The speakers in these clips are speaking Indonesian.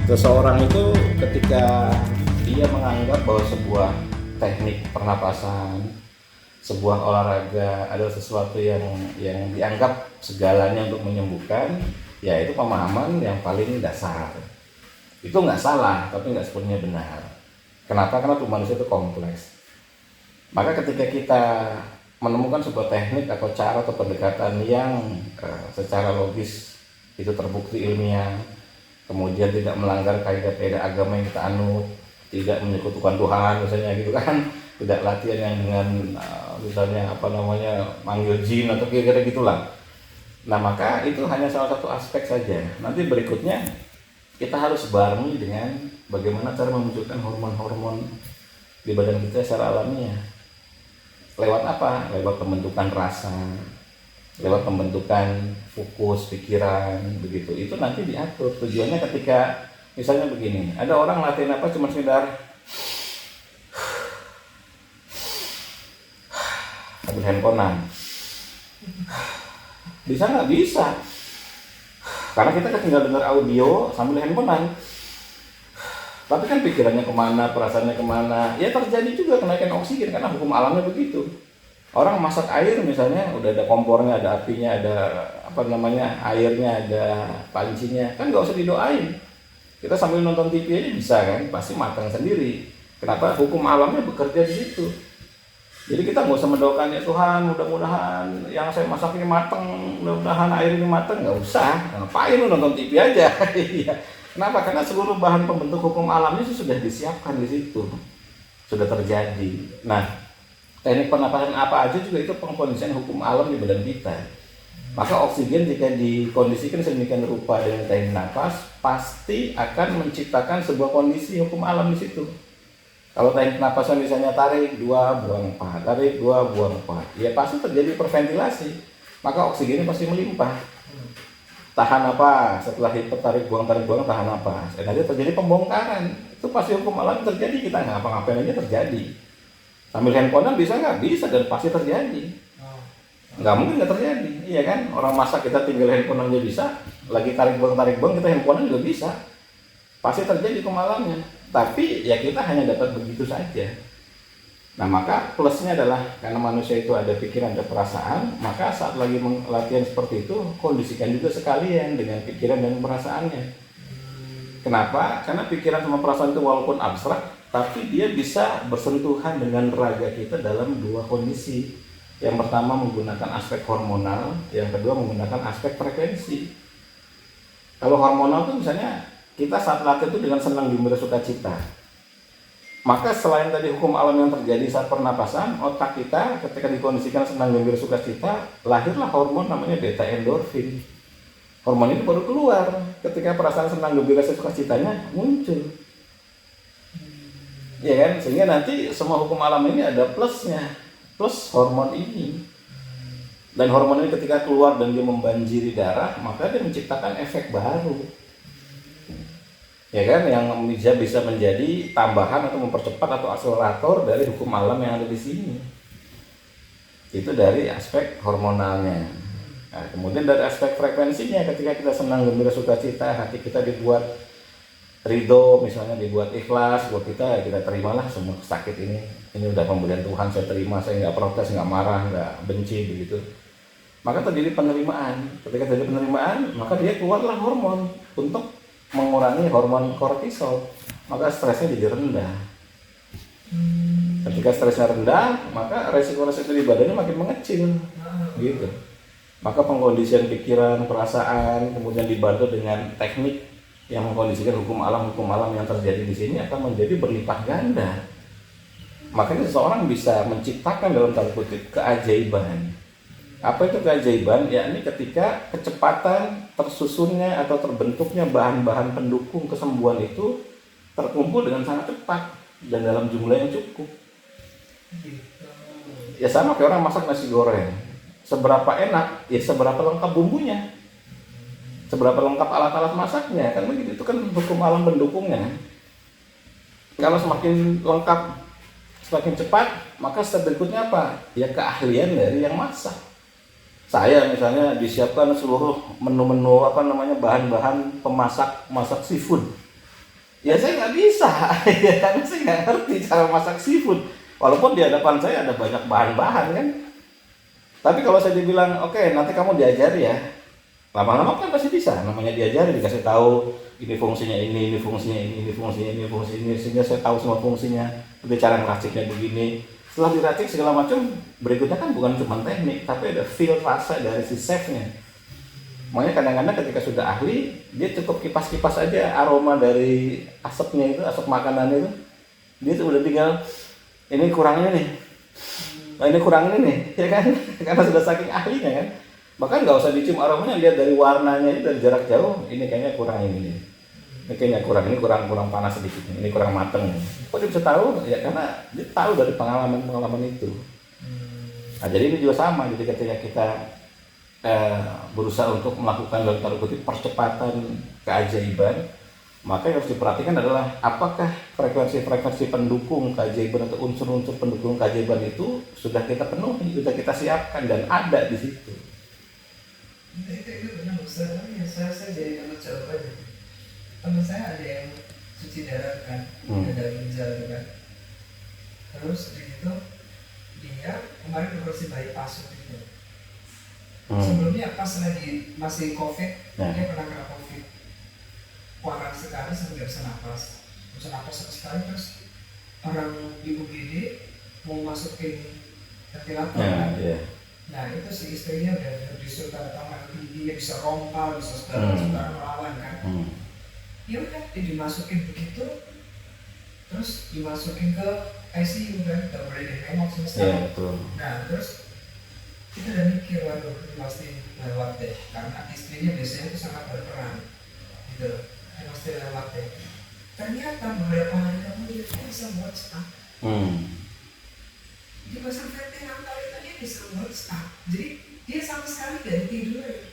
Seseorang itu ketika dia menganggap bahwa sebuah teknik pernapasan, sebuah olahraga adalah sesuatu yang dianggap segalanya untuk menyembuhkan, ya itu pemahaman yang paling dasar. Itu nggak salah, tapi nggak sepenuhnya benar. Kenapa? Karena tubuh manusia itu kompleks. Maka ketika kita menemukan sebuah teknik atau cara atau pendekatan yang secara logis itu terbukti ilmiah, kemudian tidak melanggar kaidah-kaidah agama yang kita anut, tidak menyekutukan Tuhan misalnya gitu kan, tidak latihan yang dengan misalnya manggil jin atau kira-kira gitulah. Nah maka itu hanya salah satu aspek saja. Nanti berikutnya kita harus barengi dengan bagaimana cara memunculkan hormon-hormon di badan kita secara alamiah. Lewat apa? Lewat pembentukan rasa, lewat pembentukan fokus pikiran, begitu. Itu nanti diatur. Tujuannya ketika misalnya begini, ada orang latihan apa cuma sekedar ambil handphonean, bisa nggak? Bisa, karena kita kan tinggal dengar audio sambil handphonean. Tapi kan pikirannya kemana, perasaannya kemana, ya terjadi juga kenaikan oksigen karena hukum alamnya begitu. Orang masak air misalnya, udah ada kompornya, ada apinya, ada airnya, ada pancinya, kan nggak usah didoain. Kita sambil nonton TV aja bisa kan, pasti matang sendiri. Kenapa? Hukum alamnya bekerja di situ. Jadi kita nggak usah mendoakan, ya Tuhan mudah-mudahan yang saya masak ini matang, mudah-mudahan air ini matang, nggak usah. Ngapain lu nonton TV aja? Kenapa? Karena seluruh bahan pembentuk hukum alamnya itu sudah disiapkan di situ, sudah terjadi. Nah, teknik pernapasan apa aja juga itu pengkondisian hukum alam di badan kita. Maka oksigen jika dikondisikan sedemikian rupa dengan teknik napas, pasti akan menciptakan sebuah kondisi hukum alam di situ. Kalau teknik napasan misalnya tarik 2, buang 4, tarik 2, buang 4, ya pasti terjadi hiperventilasi. Maka oksigennya pasti melimpah. Tahan napas, setelah tarik buang tahan napas, nanti terjadi pembongkaran. Itu pasti hukum alam terjadi, kita ngapa-ngapain aja terjadi. Sambil handphonean bisa nggak? Bisa, dan pasti terjadi. Nggak mungkin nggak terjadi, iya kan? Orang masak kita tinggal handphone aja bisa, lagi tarik buang kita handphonean juga bisa. Pasti terjadi hukum alamnya. Tapi ya kita hanya dapat begitu saja. Nah maka plusnya adalah karena manusia itu ada pikiran, ada perasaan, maka saat lagi latihan seperti itu kondisikan juga sekalian dengan pikiran dan perasaannya. Kenapa? Karena pikiran sama perasaan itu walaupun abstrak, tapi dia bisa bersentuhan dengan raga kita dalam dua kondisi. Yang pertama menggunakan aspek hormonal, yang kedua menggunakan aspek frekuensi. Kalau hormonal itu misalnya kita saat latihan itu dengan senang, gembira, sukacita. Maka selain tadi hukum alam yang terjadi saat pernapasan, otak kita ketika dikondisikan senang, gembira, sukacita, lahirlah hormon namanya beta endorfin. Hormon ini baru keluar ketika perasaan senang, gembira, sukacitanya muncul. Ya kan? Sehingga nanti semua hukum alam ini ada plusnya, plus hormon ini. Dan hormon ini ketika keluar dan dia membanjiri darah, maka dia menciptakan efek baru. Ya kan, yang bisa menjadi tambahan atau mempercepat atau akselerator dari hukum alam yang ada di sini. Itu dari aspek hormonalnya. Nah, kemudian dari aspek frekuensinya, ketika kita senang, gembira, sukacita, hati kita dibuat ridho, misalnya dibuat ikhlas buat kita terimalah semua sakit ini. Ini udah pemberian Tuhan, saya terima, saya nggak protes, nggak marah, nggak benci begitu. Maka terjadi penerimaan. Ketika terjadi penerimaan, maka dia keluarlah hormon untuk mengurangi hormon kortisol, maka stresnya jadi rendah. Ketika stresnya rendah, maka resiko-resiko di badannya makin mengecil, gitu. Maka pengkondisian pikiran, perasaan, kemudian dibantu dengan teknik yang mengkondisikan hukum alam yang terjadi di sini akan menjadi berlipat ganda. Makanya seseorang bisa menciptakan dalam tanda kutip keajaiban. Apa itu keajaiban? Yakni ketika kecepatan tersusunnya atau terbentuknya bahan-bahan pendukung kesembuhan itu terkumpul dengan sangat cepat dan dalam jumlah yang cukup. Ya sama kayak orang masak nasi goreng. Seberapa enak, ya seberapa lengkap bumbunya. Seberapa lengkap alat-alat masaknya, kan begitu. Itu kan hukum alam pendukungnya. Kalau semakin lengkap, semakin cepat, maka step berikutnya apa? Ya keahlian dari yang masak. Saya misalnya disiapkan seluruh menu-menu bahan-bahan masak seafood. Ya saya nggak bisa, ya karena saya nggak ngerti cara masak seafood. Walaupun di hadapan saya ada banyak bahan-bahan kan. Tapi kalau saya dibilang, oke nanti kamu diajari ya, lama-lama kan pasti bisa. Namanya diajari, dikasih tahu ini fungsinya ini fungsinya ini fungsinya ini fungsinya ini, sehingga saya tahu semua fungsinya. Jadi cara ngeraciknya begini. Setelah diracik segala macam, berikutnya kan bukan cuma teknik, tapi ada feel rasa dari si chefnya. Makanya kadang-kadang ketika sudah ahli, dia cukup kipas-kipas aja aroma dari asapnya itu, asap makanan itu. Dia tuh udah tinggal, ini kurang ini nih, nah ini kurang ini nih, ya kan? Karena sudah saking ahlinya kan. Bahkan nggak usah dicium aromanya, lihat dari warnanya itu dari jarak jauh, ini kayaknya kurang ini nih. Ini kayaknya kurang, ini kurang panas sedikit, ini kurang mateng. Kok dia bisa tahu? Ya karena dia tahu dari pengalaman itu. Nah jadi ini juga sama, jadi ketika kita berusaha untuk melakukan dalam tanda kutip percepatan keajaiban, maka yang harus diperhatikan adalah apakah frekuensi-frekuensi pendukung keajaiban atau unsur-unsur pendukung keajaiban itu sudah kita penuhi, sudah kita siapkan dan ada di situ. Itu benar Ustaz, saya jadi anak jawabannya. Teman saya ada yang cuci darah kan, ada ginjal kan. Terus di situ dia kemarin operasi bypass itu. Sebelumnya pas lagi masih COVID, dia pernah kena COVID. Parah sekali sampai nggak bisa napas sama sekali. Terus orang di UGD mau masukin ventilator kan. Nah itu si istrinya udah disuruh tanda tangan tinggi, dia bisa rompal, bisa segala macam melawan kan. Ya udah dia dimasukin begitu, terus dimasukin ke ICU kan, udah boleh ditengok semesta. Nah terus kita udah mikir, waduh ini pasti lewat deh, karena istrinya biasanya itu sangat berperan gitu, pasti lewat deh. Ternyata beberapa hari kemudian dia bisa buat stuck. Di pasang ventilator itu dia bisa buat stuck, jadi dia sama sekali gak tidur.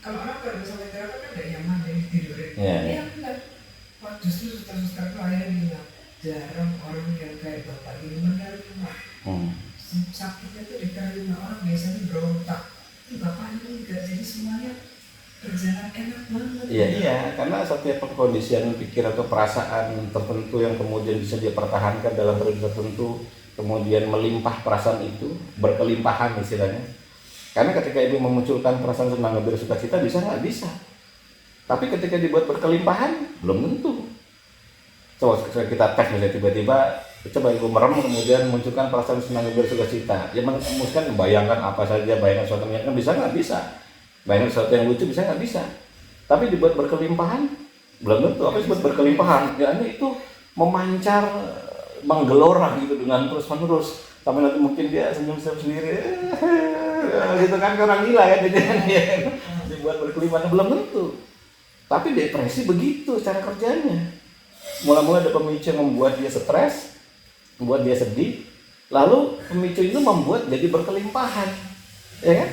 Kalau orang kalau bisa ventilator kan gak nyaman dia tidurin. Dia enggak. Wah justru suster-suster itu akhirnya bilang, jarang orang yang kayak bapak ini menerima. Sakitnya tuh diterima, orang biasanya berontak. Ini bapak ini enggak, jadi semuanya berjalan enak banget. Iya, karena setiap kondisian pikir atau perasaan tertentu yang kemudian bisa dia pertahankan dalam periode tertentu, kemudian melimpah perasaan itu, berkelimpahan istilahnya. Karena ketika ibu memunculkan perasaan senang, gembira, sukacita bisa nggak? Bisa. Tapi ketika dibuat berkelimpahan, belum tentu. Coba kita tes misalnya tiba-tiba, coba ibu merem kemudian munculkan perasaan senang, gembira, sukacita. Ya mungkin membayangkan apa saja, bayangkan sesuatu yang bisa nggak? Bisa. Bayangkan sesuatu yang lucu bisa nggak? Bisa. Tapi dibuat berkelimpahan, belum tentu. Apa disebut berkelimpahan? Ya ini itu memancar, menggelora gitu dengan terus-menerus. Sampai nanti mungkin dia senyum-senyum sendiri, gitu kan, orang gila kan, dibuat berkelimpahan, belum tentu. Tapi depresi begitu cara kerjanya. Mula-mula ada pemicu yang membuat dia stres, membuat dia sedih, lalu pemicu itu membuat jadi berkelimpahan, ya kan?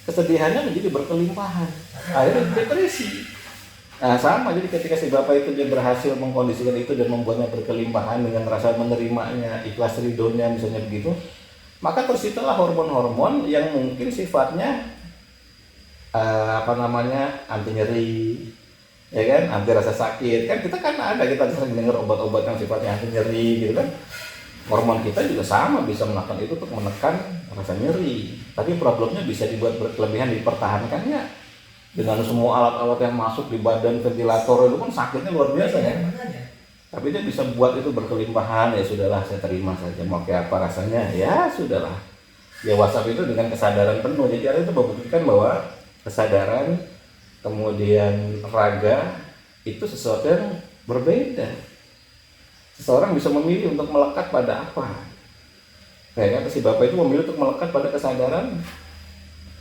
Kesedihannya menjadi berkelimpahan, akhirnya depresi. Nah sama, jadi ketika si bapak itu dia berhasil mengkondisikan itu dan membuatnya berkelimpahan dengan rasa menerimanya, ikhlas ridhonya misalnya begitu, maka tersitulah hormon-hormon yang mungkin sifatnya anti nyeri, ya kan, anti rasa sakit. Kan kita kita sering dengar obat-obat yang sifatnya anti nyeri gitu kan. Hormon kita juga sama bisa melakukan itu untuk menekan rasa nyeri. Tapi problemnya bisa dibuat berkelebihan, dipertahankannya dengan semua alat-alat yang masuk di badan, ventilator itu kan sakitnya luar biasa ya. Tapi dia bisa buat itu berkelimpahan, ya sudahlah saya terima saja, mau kayak apa rasanya, ya sudahlah. Ya WhatsApp itu dengan kesadaran penuh, jadi ada itu membuktikan bahwa kesadaran kemudian raga itu sesuatu yang berbeda. Seseorang bisa memilih untuk melekat pada apa. Kayaknya si bapak itu memilih untuk melekat pada kesadaran,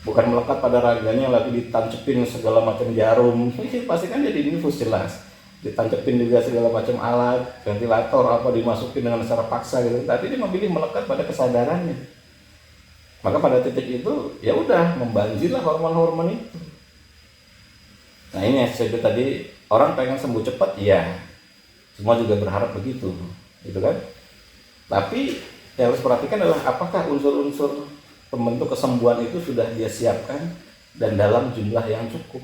bukan melekat pada raganya yang lagi ditancepin segala macam jarum. Pasti kan jadi infus jelas. Ditancepin juga segala macam alat, ventilator apa dimasukin dengan secara paksa gitu. Tapi dia memilih melekat pada kesadarannya. Maka pada titik itu ya udah membanjirlah hormon-hormon itu. Nah ini yang saya tadi, orang pengen sembuh cepat, iya. Semua juga berharap begitu, gitu kan? Tapi yang harus perhatikan adalah apakah unsur-unsur pembentuk kesembuhan itu sudah dia siapkan dan dalam jumlah yang cukup.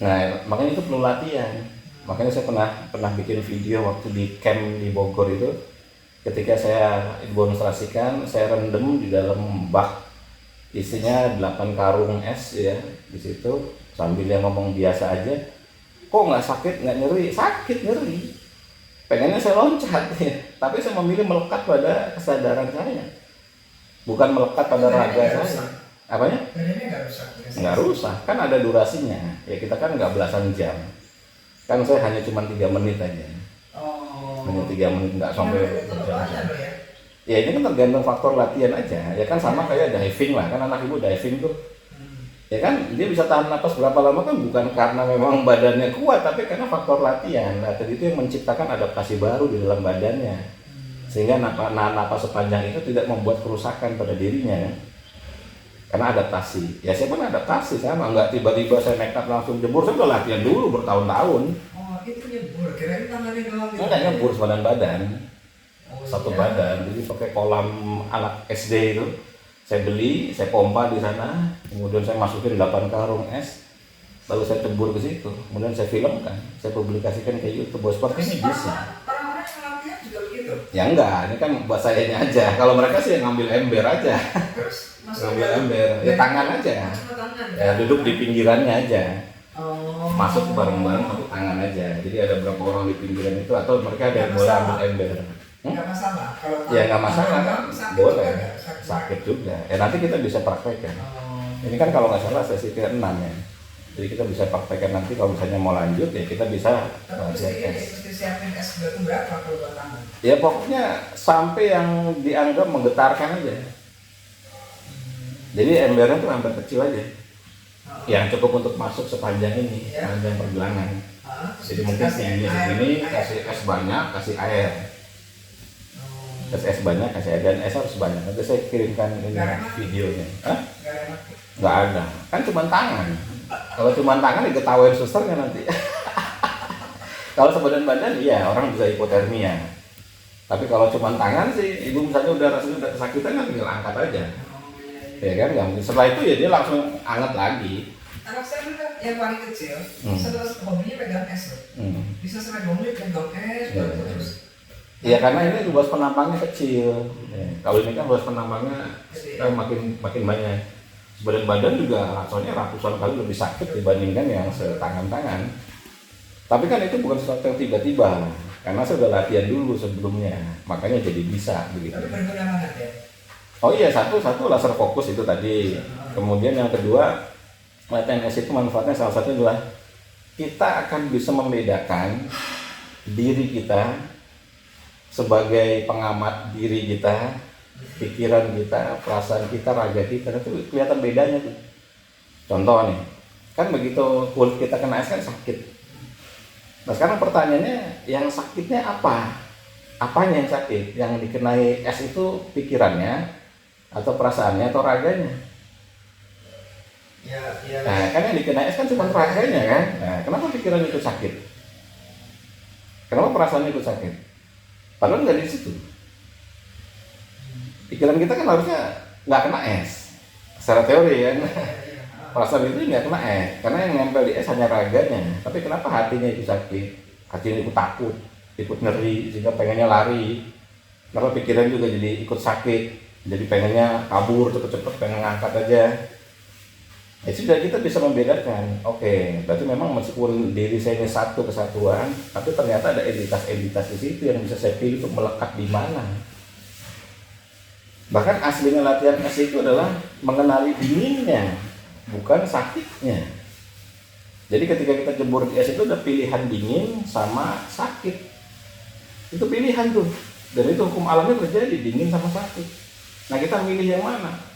Nah, makanya itu perlu latihan. Makanya saya pernah bikin video waktu di camp di Bogor itu, ketika saya demonstrasikan, saya rendam di dalam bak isinya 8 karung es ya di situ, sambil yang ngomong biasa aja. Kok nggak sakit, nggak nyeri? Sakit, nyeri. Pengennya saya loncat ya, tapi saya memilih melekat pada kesadaran saya, bukan melekat pada raga saya. Apanya? Badannya nggak rusak. Nggak rusak, kan ada durasinya. Ya kita kan nggak belasan jam. Kan saya hanya cuma 3 menit aja. Oh. Hanya 3 menit, nggak sampai Itu berjam-jam. loh ya. Ya ini kan tergantung faktor latihan aja. Ya kan sama kayak diving lah, kan anak ibu diving tuh. Ya kan dia bisa tahan napas berapa lama kan bukan karena memang badannya kuat, tapi karena faktor latihan. Nah, itu yang menciptakan adaptasi baru di dalam badannya. Sehingga napas sepanjang itu tidak membuat kerusakan pada dirinya. Karena adaptasi. Ya saya pun adaptasi sama, nggak tiba-tiba saya nekat langsung jebur. Saya udah latihan dulu bertahun-tahun. Oh, itu nyebur. Kirain tangannya doang. Enggak nyebur badan-badan. Oh, Satu iya. badan. Jadi pakai kolam anak SD itu. Saya beli, saya pompa di sana. Kemudian saya masukin 8 karung es. Lalu saya cebur ke situ. Kemudian saya filmkan. Saya publikasikan ke YouTube. Bahwa seperti ini bisa. Orang-orang yang latihan juga begitu. Ya enggak, ini kan buat sayanya aja. Kalau mereka sih yang ngambil ember aja. Terus Ngambil ember. Ya tangan aja. Cuma tangan. Ya duduk di pinggirannya aja. Oh. Masuk bareng-bareng pakai tangan aja. Jadi ada berapa orang di pinggiran itu atau mereka ada yang boleh ambil ember. Nggak masalah. Kalau Ya nggak masalah kan, sakit boleh. juga nggak? Sakit juga. Ya nanti kita bisa praktekkan. Oh. Ini kan kalau nggak salah sesi ke-6 ya. Jadi kita bisa praktekkan nanti kalau misalnya mau lanjut ya kita bisa Tapi mesti siapin es batu berapa kalau buat tangan? ya pokoknya sampai yang dianggap menggetarkan aja. Jadi embernya tuh ember kecil aja. Yang cukup untuk masuk sepanjang ini, Ya. sepanjang pergelangan. Jadi mungkin Kasih tinggi air, segini, air. kasih es banyak, kasih air. Oh. Kasih es banyak, kasih air, dan es harus banyak. Nanti saya kirimkan ini videonya. Hah? Nggak enak. Nggak ada, kan cuma tangan. Kalau cuma tangan ya ketawain susternya nanti. Kalau sebadan-badan iya orang bisa hipotermia. Tapi kalau cuma tangan sih, ibu misalnya udah rasanya udah kesakitan kan tinggal angkat aja. Oh, iya. Ya kan, nggak mungkin. Setelah itu ya dia langsung anget lagi. Anak saya juga yang paling kecil, Hmm. setelah hobinya pegang es loh. Bisa sampai 2 menit pegang es, Ya, baru ya. terus. Ya karena ini luas penambangnya kecil. Ya, kalau ini kan luas penambangnya makin banyak. Badan-badan juga rasanya ratusan kali lebih sakit dibandingkan yang setangan-tangan. Tapi kan itu bukan sesuatu yang tiba-tiba, karena saya sudah latihan dulu sebelumnya, makanya jadi bisa begitu. Tapi berguna banget ya. Oh iya, satu laser fokus itu tadi. Kemudian yang kedua, latihan es itu manfaatnya salah satu adalah kita akan bisa membedakan diri kita sebagai pengamat diri kita, pikiran kita, perasaan kita, raga kita, itu kelihatan bedanya tuh. Contoh nih, kan begitu kulit kita kena es kan sakit. Nah sekarang pertanyaannya, yang sakitnya apa? Apanya yang sakit? Yang dikenai es itu pikirannya, atau perasaannya, atau raganya? Ya. Nah kan yang dikenai es kan cuma raganya kan? Nah kenapa pikiran itu sakit? Kenapa perasaannya itu sakit? Padahal nggak di situ. Pikiran kita kan harusnya nggak kena es. Secara teori kan, perasaan itu nggak kena es. Karena yang nempel di es hanya raganya. Tapi kenapa hatinya itu sakit? Hatinya ikut takut, ikut ngeri, sehingga pengennya lari. Kenapa pikiran juga jadi ikut sakit? Jadi pengennya kabur cepet-cepet, pengen ngangkat aja. Ya sudah, kita bisa membedakan. Oke, berarti memang meskipun diri saya ini satu kesatuan, tapi ternyata ada entitas-entitas di situ yang bisa saya pilih untuk melekat di mana. Bahkan aslinya latihan es itu adalah mengenali dinginnya, bukan sakitnya. Jadi ketika kita jemur di es itu ada pilihan dingin sama sakit. Itu pilihan tuh. Dan itu hukum alamnya terjadi, dingin sama sakit. Nah kita milih yang mana?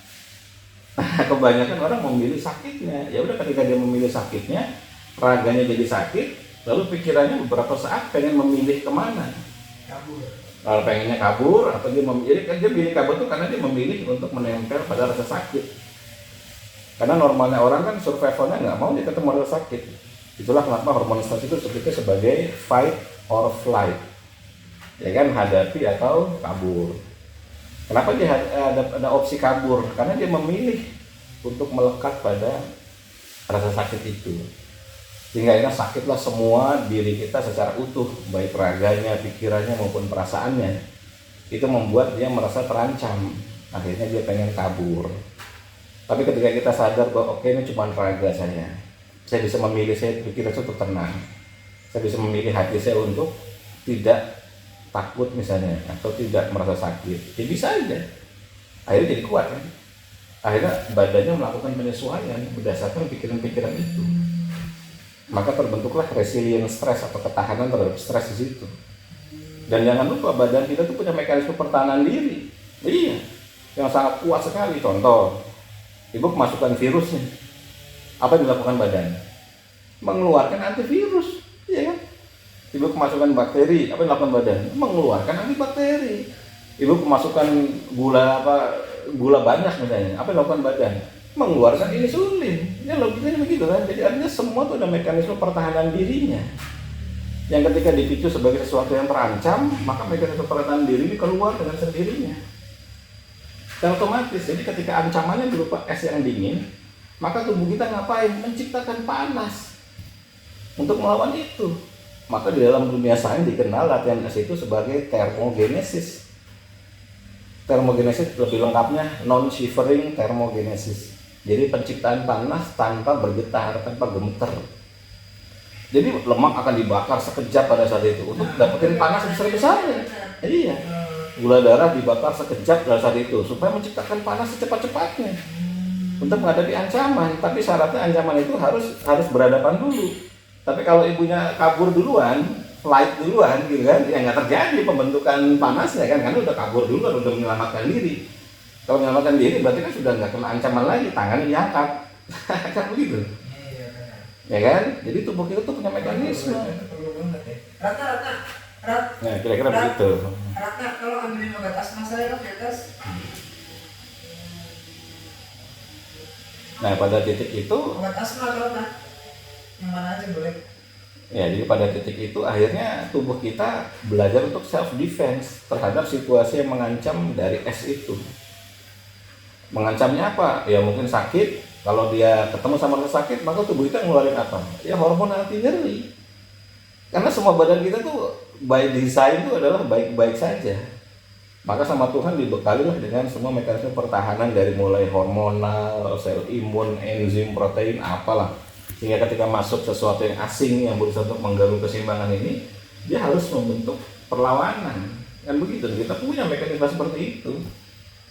Nah, kebanyakan orang memilih sakitnya. Ya udah, ketika dia memilih sakitnya, raganya jadi sakit, lalu pikirannya beberapa saat pengen memilih kemana? Kabur. Kalau pengennya kabur, atau dia memilih, kan dia pilih kabur tuh karena dia memilih untuk menempel pada rasa sakit. Karena normalnya orang kan survivalnya nggak mau dia ketemu rasa sakit. Itulah kenapa hormon stres itu sebutnya sebagai fight or flight. Ya kan, hadapi atau kabur. Kenapa dia ada opsi kabur? Karena dia memilih untuk melekat pada rasa sakit itu. sehingga akhirnya sakitlah semua diri kita secara utuh, baik raganya, pikirannya maupun perasaannya. Itu membuat dia merasa terancam, akhirnya dia pengen kabur. Tapi ketika kita sadar bahwa oke, ini cuma raga saya bisa memilih, saya pikiran saya untuk tenang, saya bisa memilih hati saya untuk tidak takut misalnya, atau tidak merasa sakit, ya bisa aja, akhirnya jadi kuat kan. Akhirnya badannya melakukan penyesuaian berdasarkan pikiran-pikiran itu, maka terbentuklah resilience stres atau ketahanan terhadap stres di situ. Dan jangan lupa badan kita tuh punya mekanisme pertahanan diri, iya, yang sangat kuat sekali. Contoh, ibu kemasukan virus nih, apa yang dilakukan badan? Mengeluarkan antivirus, iya kan? Ibu kemasukan bakteri, apa yang dilakukan badan? Mengeluarkan antibakteri. Ibu kemasukan gula banyak misalnya, apa yang dilakukan badan? Mengeluarkan insulin. Ya logikanya begitu kan. Jadi artinya semua itu ada mekanisme pertahanan dirinya, yang ketika dipicu sebagai sesuatu yang terancam, maka mekanisme pertahanan diri ini keluar dengan sendirinya. Dan otomatis, jadi ketika ancamannya berupa es yang dingin, maka tubuh kita ngapain? Menciptakan panas untuk melawan itu. Maka di dalam dunia sains dikenal latihan es itu sebagai termogenesis. Termogenesis lebih lengkapnya non-shivering thermogenesis. Jadi penciptaan panas tanpa bergetar, tanpa gemeter. Jadi lemak akan dibakar sekejap pada saat itu untuk dapetin panas besar-besarnya. Iya. Gula darah dibakar sekejap pada saat itu supaya menciptakan panas secepat-cepatnya untuk menghadapi ancaman. Tapi syaratnya ancaman itu harus berhadapan dulu. Tapi kalau ibunya kabur duluan, flight duluan gitu kan, ya nggak terjadi pembentukan panasnya kan, karena udah kabur duluan, udah menyelamatkan diri. Kalau menyelamatkan diri berarti kan sudah nggak kena ancaman lagi, tangannya diangkat. Kan begitu. Ya kan? Jadi tubuh kita tuh punya mekanisme. Nah, kira-kira begitu. Ratna, kalau ambilin obat asma saya kan di atas. Nah, pada titik itu Obat asma kalau kan yang mana aja boleh. ya, jadi pada titik itu akhirnya tubuh kita belajar untuk self defense terhadap situasi yang mengancam dari es itu. Mengancamnya apa? Ya mungkin sakit. Kalau dia ketemu sama rasa sakit, maka tubuh kita ngeluarin apa? Ya hormon anti nyeri. Karena semua badan kita tuh by design itu adalah baik-baik saja. Maka sama Tuhan dibekalilah dengan semua mekanisme pertahanan dari mulai hormonal, sel imun, enzim, protein, apalah. Sehingga ketika masuk sesuatu yang asing yang berusaha untuk mengganggu keseimbangan ini, dia harus membentuk perlawanan. Kan begitu, kita punya mekanisme seperti itu.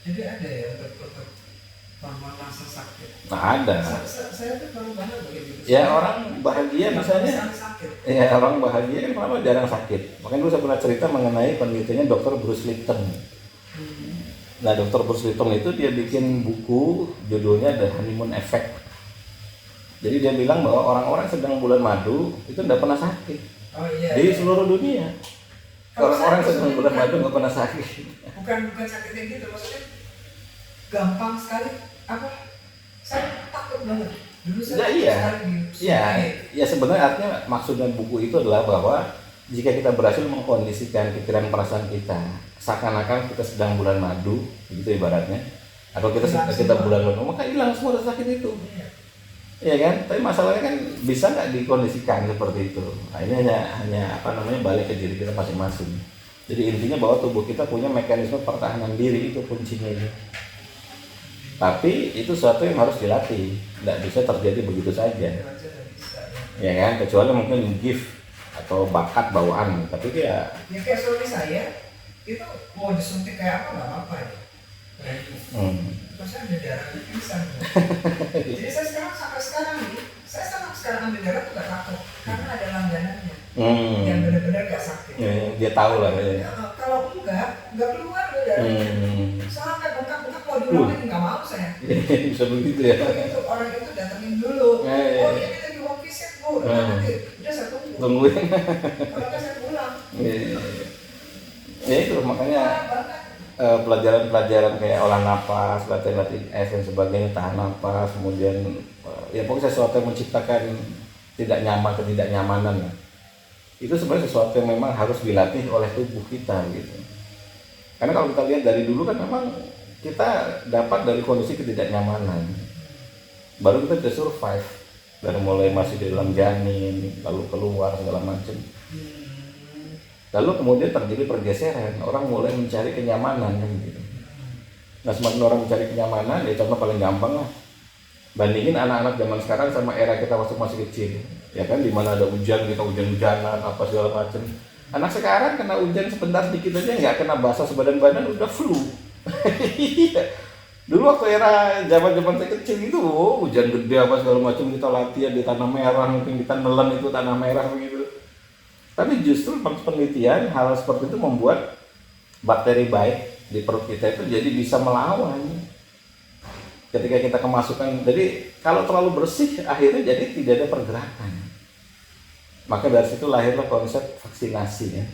Jadi ada ya untuk hormon rasa sakit. Nah, ada. Saya tuh baru banget begitu. Ya orang bahagia misalnya. Ya orang bahagia kan kenapa jarang sakit. Makanya dulu saya pernah cerita mengenai penelitiannya Dr. Bruce Lipton. Nah Dr. Bruce Lipton itu dia bikin buku judulnya The Honeymoon Effect. Jadi dia bilang bahwa orang-orang sedang bulan madu itu tidak pernah sakit. Oh, iya, di iya. seluruh dunia. Orang-orang sedang bulan madu nggak pernah sakit. Bukan sakit yang gitu, maksudnya gampang sekali. Apa? Saya takut banget. Dulu saya Ya sebenarnya artinya maksudnya buku itu adalah bahwa jika kita berhasil mengkondisikan pikiran perasaan kita seakan-akan kita sedang bulan madu, gitu ibaratnya, atau kita bulan madu, maka hilang semua rasa sakit itu. Iya kan? Tapi masalahnya kan bisa nggak dikondisikan seperti itu. Nah, ini hanya balik ke diri kita masing-masing. Jadi intinya bahwa tubuh kita punya mekanisme pertahanan diri, itu kuncinya ini. Tapi itu sesuatu yang harus dilatih, tidak bisa terjadi begitu saja. Ya kan? Kecuali mungkin gift atau bakat bawaan. Tapi dia ya kayak suami saya itu mau disuntik kayak apa nggak apa-apa ya. Terus saya ada darah di pingsan. Jadi saya sampai sekarang ambil darah tuh gak takut karena ada langganannya yang benar-benar gak sakit. Dia tahu lah. Ya, kalau enggak keluar darahnya. Sampai bengkak-bengkak mau diulangin nggak mau saya. Bisa begitu ya. Begitu orang itu datengin dulu. Oh ini lagi mau visit bu. Nanti udah saya tungguin. Kalau nggak saya pulang. Ya itu makanya. Pelajaran-pelajaran kayak olah napas, latihan es dan sebagainya, tahan napas, kemudian ya pokoknya sesuatu yang menciptakan ketidaknyamanan ya. Itu sebenarnya sesuatu yang memang harus dilatih oleh tubuh kita gitu. Karena kalau kita lihat dari dulu kan memang kita dapat dari kondisi ketidaknyamanan, baru kita bisa survive. dari mulai masih di dalam janin lalu keluar segala macam. Lalu kemudian terjadi pergeseran, orang mulai mencari kenyamanan kan gitu. Nah semakin orang mencari kenyamanan, ya contoh paling gampang lah, bandingin anak-anak zaman sekarang sama era kita waktu masih kecil, ya kan, dimana ada hujan kita hujan-hujanan apa segala macam. Anak sekarang kena hujan sebentar sedikit aja nggak kena basah sebadan-badan udah flu. Dulu waktu era zaman saya kecil itu hujan gede apa segala macam kita latihan di tanah merah, mungkin kita nelen itu tanah merah begitu. Tapi justru penelitian hal seperti itu membuat bakteri baik di perut kita itu jadi bisa melawan. Ketika kita kemasukan, jadi kalau terlalu bersih akhirnya jadi tidak ada pergerakan. Maka dari situ lahirlah konsep vaksinasi ya.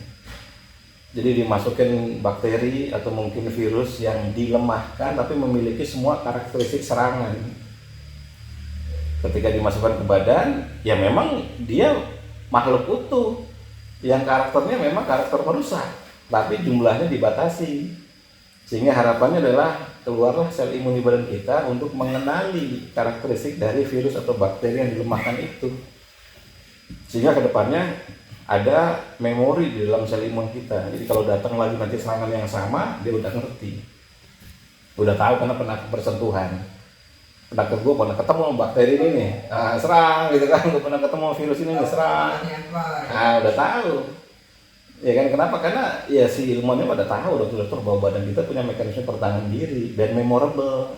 Jadi dimasukin bakteri atau mungkin virus yang dilemahkan tapi memiliki semua karakteristik serangan. Ketika dimasukkan ke badan, ya memang dia makhluk utuh yang karakternya memang karakter merusak, tapi jumlahnya dibatasi. Sehingga harapannya adalah keluarlah sel imun di badan kita untuk mengenali karakteristik dari virus atau bakteri yang dilemahkan itu. Sehingga kedepannya ada memori di dalam sel imun kita. Jadi kalau datang lagi nanti serangan yang sama, dia udah ngerti, udah tahu karena pernah bersentuhan. Pernah gue pernah ketemu sama bakteri ini nih, serang gitu kan. Gue pernah ketemu virus ini nih, serang. Udah tahu. Ya kan, kenapa? Karena ya si ilmunya pada tahu, dokter-dokter bahwa badan kita punya mekanisme pertahanan diri dan memorable.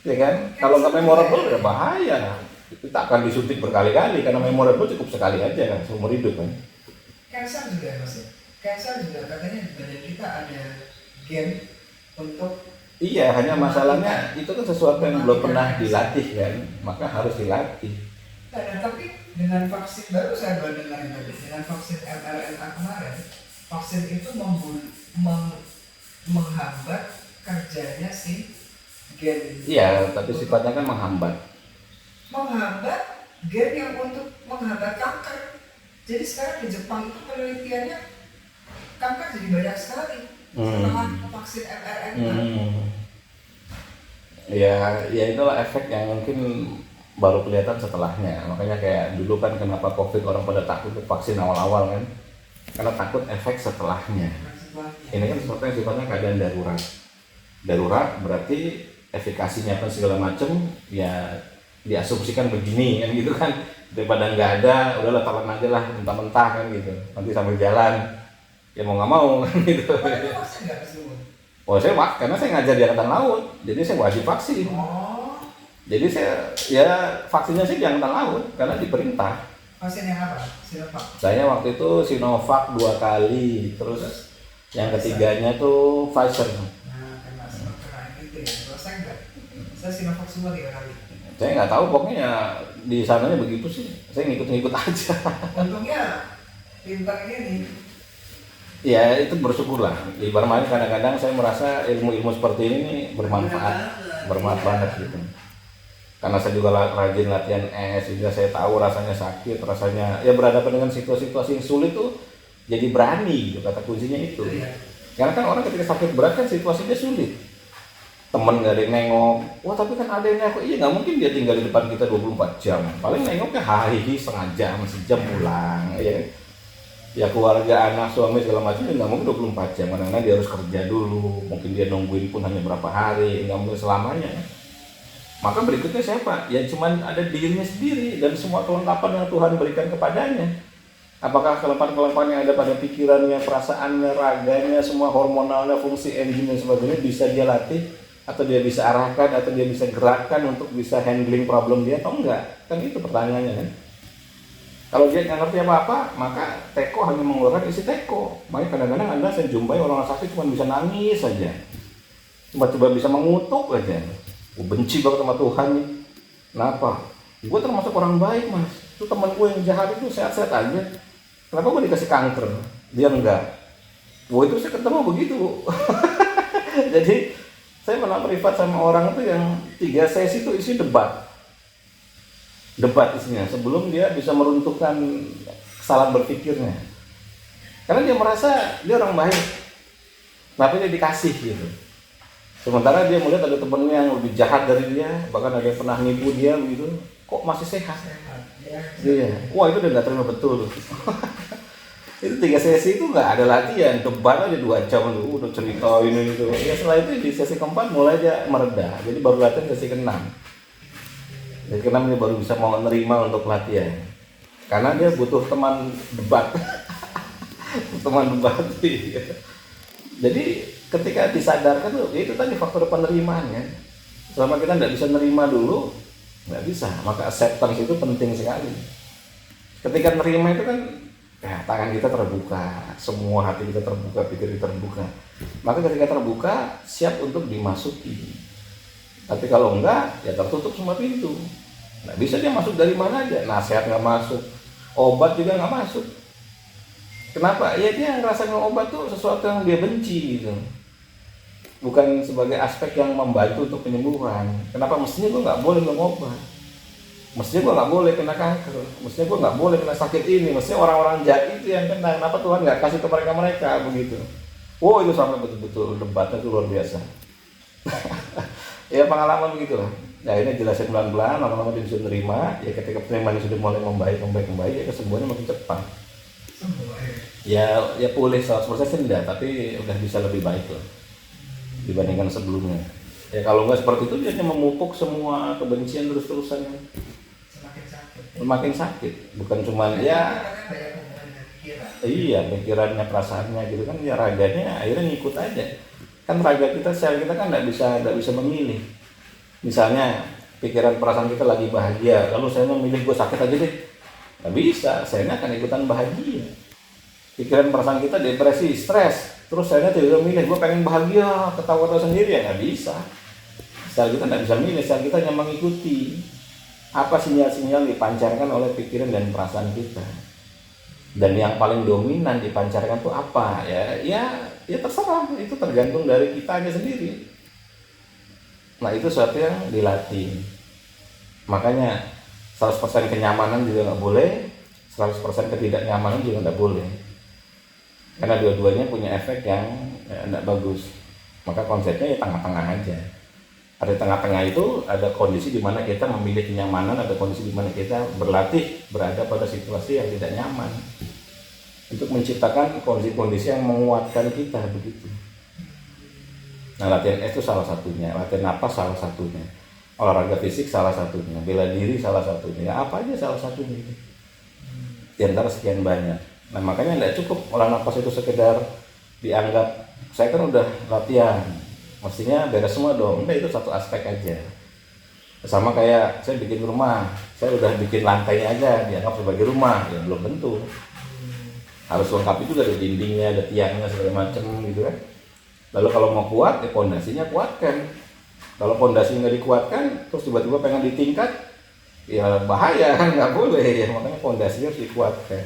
Ya kan? Kalau nggak memorable ya bahaya. Kita akan disuntik berkali-kali, karena memorable cukup sekali aja kan seumur hidup kan. Cancer juga ya Mas ya? Cancer juga katanya di badan kita ada gen untuk. Iya, hanya masalahnya itu kan sesuatu yang belum pernah dilatih kan, maka harus dilatih. Nah, tapi dengan vaksin baru saya baru dengar tadi, dengan vaksin mRNA kemarin, vaksin itu menghambat kerjanya si gen. Iya, tapi sifatnya kan menghambat Gen yang untuk menghambat kanker. Jadi sekarang di Jepang itu penelitiannya kanker jadi banyak sekali setelah vaksin mRNA. Ya itulah efek yang mungkin baru kelihatan setelahnya. Makanya kayak dulu kan kenapa COVID orang pada takut vaksin awal-awal kan, karena takut efek setelahnya. Ini kan sesuatu yang sifatnya keadaan darurat berarti efikasinya apa segala macam ya diasumsikan begini kan gitu kan, daripada nggak ada udahlah telan aja lah mentah-mentah kan gitu, nanti sambil jalan ya mau nggak mau kan gitu. Saya karena saya ngajar di angkatan laut, jadi saya wajib vaksin. Jadi saya ya vaksinnya sih di angkatan laut karena diperintah. Vaksin yang apa? Sinovac. Saya waktu itu Sinovac 2 kali, terus yang ketiganya tuh Pfizer. Nah, kena itu ya. Kalau saya enggak, saya Sinovac semua 3 kali. Saya nggak tahu, pokoknya di sananya begitu sih. Saya ngikut-ngikut aja. Untungnya pintar ini. Ya itu bersyukurlah. Ibaratnya kadang-kadang saya merasa ilmu-ilmu seperti ini nih bermanfaat banget gitu. Karena saya juga rajin latihan sehingga saya tahu rasanya sakit, rasanya ya berhadapan dengan situasi-situasi yang sulit tuh jadi berani gitu, kata kuncinya itu. Karena kan orang ketika sakit berat kan situasinya sulit. Temen gak ada yang nengok, wah tapi kan ada yang nengok, iya nggak mungkin dia tinggal di depan kita 24 jam, paling nengoknya hari setengah jam, sejam pulang, ya keluarga, anak, suami segala macam nggak mungkin 24 jam, karena dia harus kerja dulu, mungkin dia nungguin pun hanya berapa hari, nggak mungkin selamanya. Maka berikutnya siapa? Ya cuman ada dirinya sendiri dan semua kelengkapan yang Tuhan berikan kepadanya. Apakah kelengkapan yang ada pada pikirannya, perasaannya, raganya, semua hormonalnya, fungsi engine dan sebagainya bisa dia latih, atau dia bisa arahkan, atau dia bisa gerakkan untuk bisa handling problem dia atau enggak? Kan itu pertanyaannya kan. Kalau dia nggak ngerti apa-apa, maka teko hanya mengeluarkan isi teko. Makanya kadang-kadang Anda saya jumpai orang sakit cuma bisa nangis saja, coba-coba bisa mengutuk aja. Benci banget sama Tuhan nih. Kenapa? Gue termasuk orang baik mas. Itu teman gue yang jahat itu sehat-sehat aja. Kenapa gue dikasih kanker? Dia enggak. Itu saya ketemu begitu. Jadi saya pernah privat sama orang itu yang 3 sesi itu isi debat isinya sebelum dia bisa meruntuhkan kesalahan berpikirnya. Karena dia merasa dia orang baik, tapi dia dikasih gitu. Sementara dia melihat ada temennya yang lebih jahat dari dia, bahkan ada yang pernah nipu dia begitu. kok masih sehat. Sehat ya. Iya, wah itu udah nggak terima betul. Itu 3 sesi itu nggak ada latihan, debat aja 2 jam dulu udah cerita ini itu. Ya setelah itu di sesi keempat mulai aja mereda, jadi baru latihan sesi ke-6. Sesi ke-6 dia baru bisa mau menerima untuk latihan, karena dia butuh teman debat. Teman debat. Jadi ketika disadarkan tuh, ya itu tadi faktor penerimaan kan. Selama kita nggak bisa nerima dulu, nggak bisa. Maka acceptance itu penting sekali. Ketika nerima itu kan, ya tangan kita terbuka, semua hati kita terbuka, pikir kita terbuka. Maka ketika terbuka, siap untuk dimasuki. Tapi kalau enggak, ya tertutup semua pintu. Nggak bisa dia masuk dari mana aja. Nasihat nggak masuk, obat juga nggak masuk. Kenapa? Ya dia ngerasa obat tuh sesuatu yang dia benci gitu. Bukan sebagai aspek yang membantu untuk penyembuhan. Kenapa mestinya gue nggak boleh minum obat? Mestinya gue nggak boleh kena kanker. Mestinya gue nggak boleh kena sakit ini. Mestinya orang-orang jahat itu yang kena. Kenapa Tuhan nggak kasih ke mereka begitu? Wow, itu sampai betul-betul debatnya itu luar biasa. Ya pengalaman begitu lah. Nah ini jelasin pelan-pelan, lama-lama dia bisa nerima. Ya ketika penerimaan sudah mulai membaik, ya kesembuhannya makin cepat. Ya pulih 100% sih enggak, tapi udah bisa lebih baik loh dibandingkan sebelumnya. Ya kalau nggak seperti itu dia hanya memupuk semua kebencian terus-terusan. Semakin sakit. Bukan cuma ya iya pikirannya, perasaannya gitu kan, ya raganya akhirnya ngikut aja. Kan raga kita, sel kita kan nggak bisa memilih. Misalnya pikiran perasaan kita lagi bahagia, lalu saya memilih gue sakit aja deh. Nggak bisa, saya akan ikutan bahagia. Pikiran perasaan kita depresi, stres, terus saya tidak milih, gue pengen bahagia, ketawa-tawa sendiri, ya nggak bisa. Sel kita nggak bisa milih, sel kita hanya mengikuti apa sinyal-sinyal dipancarkan oleh pikiran dan perasaan kita. Dan yang paling dominan dipancarkan itu apa? Ya terserah, itu tergantung dari kita aja sendiri. Nah itu sesuatu yang dilatih. Makanya 100% kenyamanan juga nggak boleh, 100% ketidaknyamanan juga nggak boleh. Karena dua-duanya punya efek yang nggak bagus. Maka konsepnya ya tengah-tengah aja. Ada tengah-tengah itu ada kondisi di mana kita memilih kenyamanan, ada kondisi di mana kita berlatih berada pada situasi yang tidak nyaman. Untuk menciptakan kondisi-kondisi yang menguatkan kita begitu. Nah latihan itu salah satunya, latihan napas salah satunya. Olahraga fisik salah satunya, bela diri salah satunya, apa aja salah satunya. Di antara sekian banyak. Nah makanya tidak cukup olah napas itu sekedar dianggap saya kan udah latihan, mestinya beres semua dong. Enggak, itu satu aspek aja. Sama kayak saya bikin rumah, saya udah bikin lantainya aja dianggap sebagai rumah, ya belum tentu. Harus lengkapi juga ada dindingnya, ada tiangnya segala macam gitu kan. Lalu kalau mau kuat, ya pondasinya kuatkan. Kalau pondasi nggak dikuatkan, terus tiba-tiba pengen ditingkat, ya bahaya kan, nggak boleh ya. Makanya pondasinya harus dikuatkan.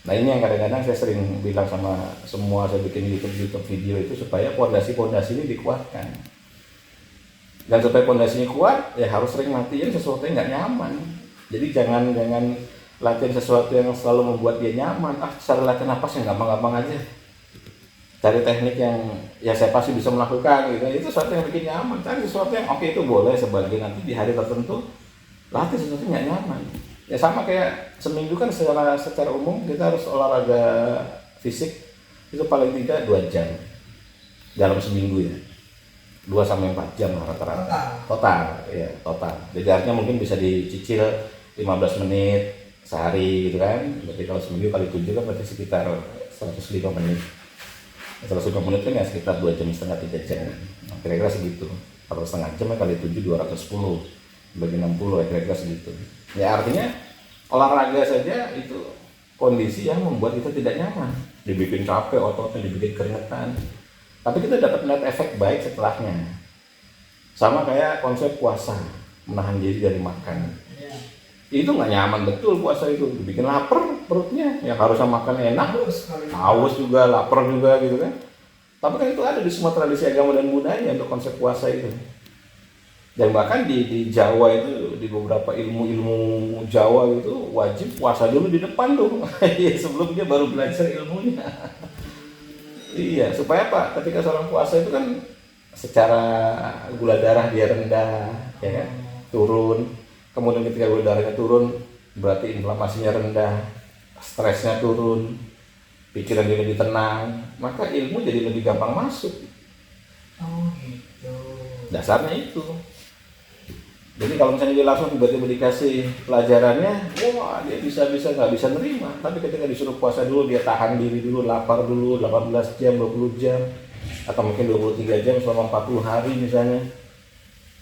Nah ini yang kadang-kadang saya sering bilang sama semua saya bikin YouTube video itu supaya pondasi ini dikuatkan. Dan supaya pondasinya kuat, ya harus sering latihan sesuatu yang nggak nyaman. Jadi jangan latihan sesuatu yang selalu membuat dia nyaman. Cara latihan napas yang gampang-gampang aja. Cari teknik yang ya saya pasti bisa melakukan gitu. Itu sesuatu yang bikin nyaman. Cari sesuatu yang oke itu boleh sebagai nanti di hari tertentu latih sesuatu yang nggak nyaman. Ya sama kayak seminggu kan secara umum kita harus olahraga fisik itu paling tidak 2 jam dalam seminggu ya. 2-4 jam rata-rata. Total. Jadi artinya mungkin bisa dicicil 15 menit sehari gitu kan. Berarti kalau seminggu kali 7 kan berarti sekitar 105 menit. 105 menit kan ya sekitar 2,5 jam 3 jam. Nah, kira-kira segitu. Kalau setengah jam kali 7 210 bagi 60 ya kira-kira segitu. Ya artinya olahraga saja itu kondisi yang membuat kita tidak nyaman. Dibikin capek ototnya, dibikin keringetan. Tapi kita dapat net efek baik setelahnya. Sama kayak konsep puasa, menahan diri dari makan. Itu nggak nyaman betul puasa itu, bikin lapar perutnya, yang harusnya makan enak, haus juga, lapar juga gitu kan. Tapi kan itu ada di semua tradisi agama dan budaya untuk konsep puasa itu. Dan bahkan di Jawa itu, di beberapa ilmu Jawa itu wajib puasa dulu di depan tuh, sebelum dia baru belajar ilmunya. Iya, supaya apa? Ketika seorang puasa itu kan secara gula darah dia rendah, ya kan, turun. kemudian ketika gula darahnya turun, berarti inflamasinya rendah, stresnya turun, pikiran jadi lebih tenang, maka ilmu jadi lebih gampang masuk. Oh gitu. Dasarnya itu. Jadi kalau misalnya dia langsung tiba-tiba dikasih pelajarannya, wah dia bisa-bisa nggak bisa nerima. Tapi ketika disuruh puasa dulu, dia tahan diri dulu, lapar dulu 18 jam, 20 jam, atau mungkin 23 jam selama 40 hari misalnya.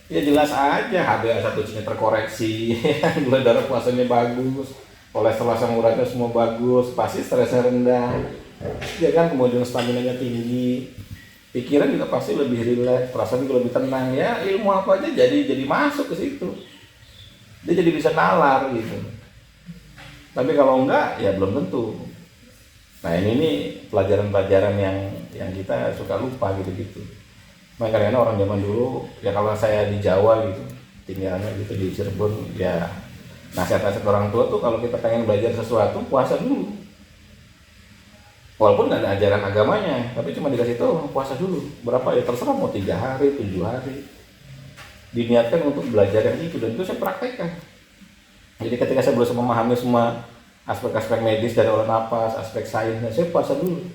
Ya jelas aja HbA1c-nya terkoreksi, gula darah puasanya bagus, kolesterol asam uratnya semua bagus, pasti stresnya rendah, ya kan, kemudian stamina-nya tinggi, pikiran juga pasti lebih rileks, perasaan juga lebih tenang. Ya ilmu apa aja jadi masuk ke situ, dia jadi bisa nalar gitu. Tapi kalau enggak ya belum tentu. Nah ini nih pelajaran-pelajaran yang kita suka lupa gitu. Makanya orang zaman dulu, ya kalau saya di Jawa gitu, tinggalnya gitu di Cirebon, ya nasihat-nasihat orang tua tuh kalau kita pengen belajar sesuatu, puasa dulu. Walaupun nggak ada ajaran agamanya, tapi cuma dikasih tahu puasa dulu. Berapa ya terserah, mau 3 hari, 7 hari. Diniatkan untuk belajar yang itu, dan itu saya praktekkan. Jadi ketika saya berusaha memahami semua aspek-aspek medis dari olah napas, aspek sainsnya, saya puasa dulu.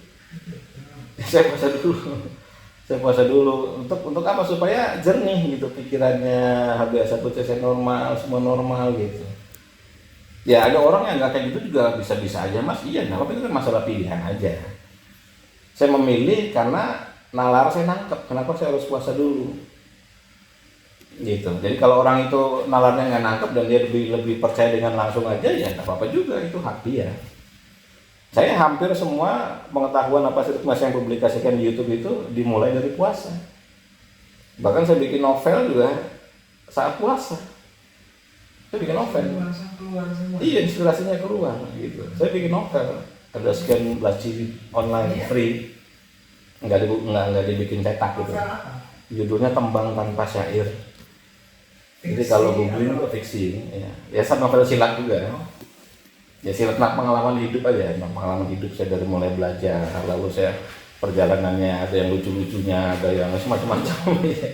Saya puasa dulu untuk apa, supaya jernih gitu pikirannya, HbA1c normal, semua normal gitu. Ya ada orang yang nggak kayak gitu juga bisa-bisa aja mas, iya nggak apa-apa, itu kan masalah pilihan aja. Saya memilih karena nalar saya nangkep, kenapa saya harus puasa dulu gitu. Jadi kalau orang itu nalarnya nggak nangkep dan dia lebih percaya dengan langsung aja, ya nggak apa-apa juga, itu hak dia. Saya hampir semua pengetahuan apa sih mas yang publikasikan di YouTube itu dimulai dari puasa. Bahkan saya bikin novel juga saat puasa. Saya bikin novel. Keluar semua. Iya, inspirasinya keluar gitu. Saya bikin novel. Ada sekian laci online free. Nggak dibikin cetak gitu. Judulnya Tembang Tanpa Syair. Jadi kalau googling itu fiksi. Ya sama novel silat juga. Ya silat pengalaman hidup aja, pengalaman hidup saya dari mulai belajar, lalu saya perjalanannya ada yang lucu-lucunya, ada yang semacam-macam ya.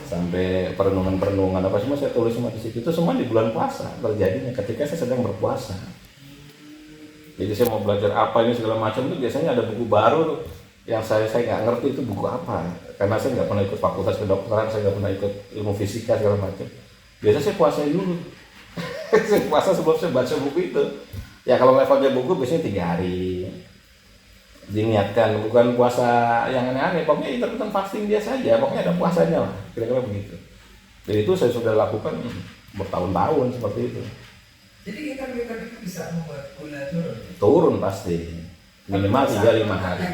Sampai perenungan-perenungan apa semua saya tulis semua di situ. Itu semua di bulan puasa terjadinya ketika saya sedang berpuasa. Jadi saya mau belajar apa ini segala macam itu biasanya ada buku baru yang saya nggak ngerti itu buku apa, karena saya nggak pernah ikut fakultas kedokteran, saya nggak pernah ikut ilmu fisika segala macam. Biasa saya puasai dulu. Saya puasa sebelum saya baca buku itu. Ya kalau levelnya buku biasanya 3 hari. Diniatkan, bukan puasa yang aneh-aneh, pokoknya intermittent fasting biasa aja, pokoknya ada puasanya lah, kira-kira begitu. Jadi itu saya sudah lakukan bertahun-tahun seperti itu. Jadi kita itu bisa membuat gula turun? Turun pasti, minimal 3-5 hari.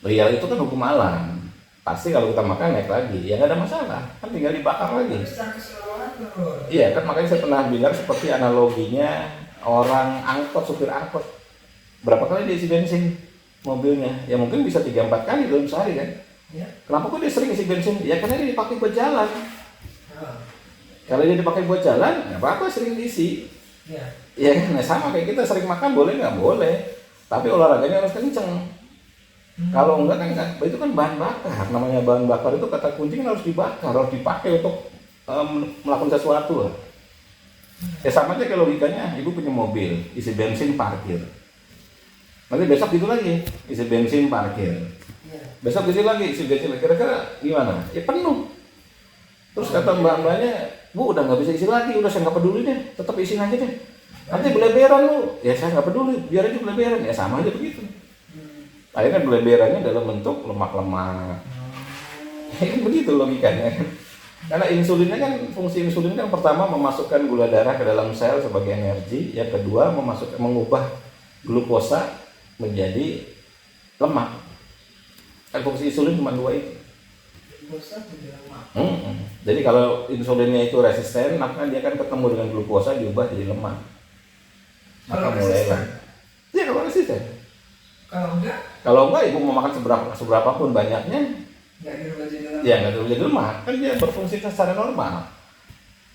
Ya itu kan hukum alam. Pasti kalau kita makan naik lagi, ya nggak ada masalah, kan tinggal dibakar lagi. Iya kan, makanya saya pernah bilang seperti analoginya orang angkot, supir angkot. Berapa kali dia isi bensin mobilnya? Ya mungkin bisa 3-4 kali dalam sehari kan? Ya. Kenapa kok dia sering isi bensin? Ya karena dia dipakai buat jalan. Kalau dia dipakai buat jalan, nggak apa-apa sering diisi. Ya kan, nah, sama kayak kita sering makan boleh nggak? Boleh. Tapi olahraganya harus kenceng. Kalau enggak kan itu kan bahan bakar, namanya bahan bakar itu kata kunci kan harus dibakar, harus dipakai untuk melakukan sesuatu lah. Ya sama aja kayak logikanya, ibu punya mobil, isi bensin parkir. Nanti besok gitu lagi, isi bensin parkir. Besok isi lagi, isi bensin, kira-kira gimana? Ya penuh. Terus kata mbak-mbaknya, bu udah nggak bisa isi lagi, udah saya nggak peduli deh, tetap isiin aja deh. Nanti beleberan lu, ya saya nggak peduli, biar aja beleberan, ya sama aja begitu. Akhirnya beleberannya dalam bentuk lemak-lemak. Begitu logikanya. Karena insulinnya kan, fungsi insulin kan pertama memasukkan gula darah ke dalam sel sebagai energi, yang kedua mengubah glukosa menjadi lemak. Kan fungsi insulin cuma 2 itu. Glukosa menjadi lemak. Jadi kalau insulinnya itu resisten, maka dia akan ketemu dengan glukosa diubah jadi lemak. Maka mulailah. Iya kalau resisten. Kalau enggak ibu mau makan seberapa pun banyaknya, nggak dirubah jadi lemak, kan dia berfungsi secara normal.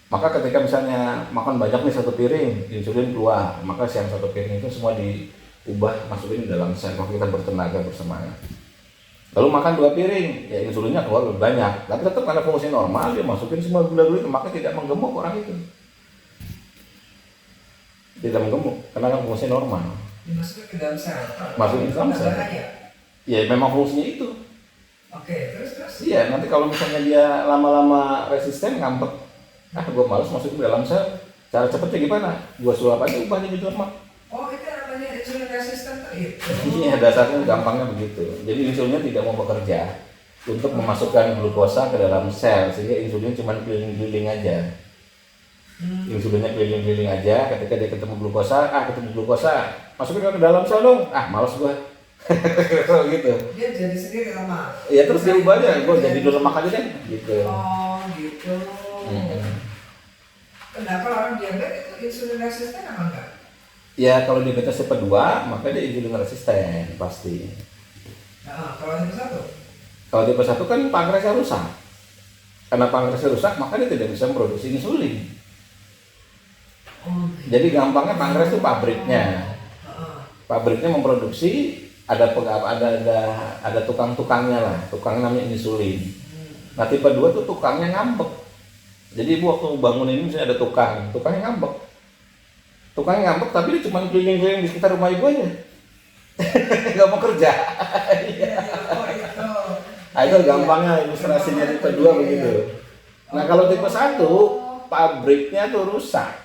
Maka ketika misalnya makan banyak nih 1 piring, insulin keluar, maka yang 1 piring itu semua diubah masukin dalam sel, maka kita bertenaga, bersemangat. Lalu makan 2 piring, ya insulinnya keluar lebih banyak. Tapi tetap karena fungsi normal, dia masukin semua gula-gula itu, maka tidak menggemuk orang itu. Tidak menggemuk, karena kan fungsi normal. Dimasukin ke dalam sel. Masukin ke dalam sel. Ya memang fungsinya itu. Oke, terus? Iya, nanti kalau misalnya dia lama-lama resisten, ngambek. Gue males masukin ke dalam sel. Cara cepetnya gimana? Gue sulap aja ubahnya jadi lemak. Oh, itu namanya insulin resisten itu. Iya, dasarnya gampangnya begitu. Jadi insulinnya tidak mau bekerja untuk memasukkan glukosa ke dalam sel, sehingga insulin cuma keliling-keliling aja. Insulinnya keliling-keliling aja. Ketika dia ketemu glukosa, masukin ke dalam sel dong. Males gua. Gitu. Dia jadi sendiri lemak. Iya, terus dia ubah aja. Gua jadi dulu lemak aja deh. Gitu. Oh, gitu. Kenapa orang diabetes itu insulin resisten apa enggak? Ya, kalau diabetes tipe 2, maka dia insulin resisten pasti. Nah, kalau tipe 1? Kalau tipe 1 kan pankreasnya rusak. Karena pankreasnya rusak, maka dia tidak bisa memproduksi insulin. Jadi gampangnya pankreas itu pabriknya. Pabriknya memproduksi, ada tukang-tukangnya lah, tukangnya namanya insulin. Nah tipe 2 tuh tukangnya ngambek. Jadi ibu waktu bangun ini misalnya ada tukangnya ngambek. Tukangnya ngambek tapi dia cuma keliling-keliling di sekitar rumah ibu aja. Gak mau kerja. Itu gampangnya ilustrasinya tipe 2 begitu. Nah kalau tipe 1 pabriknya tuh rusak.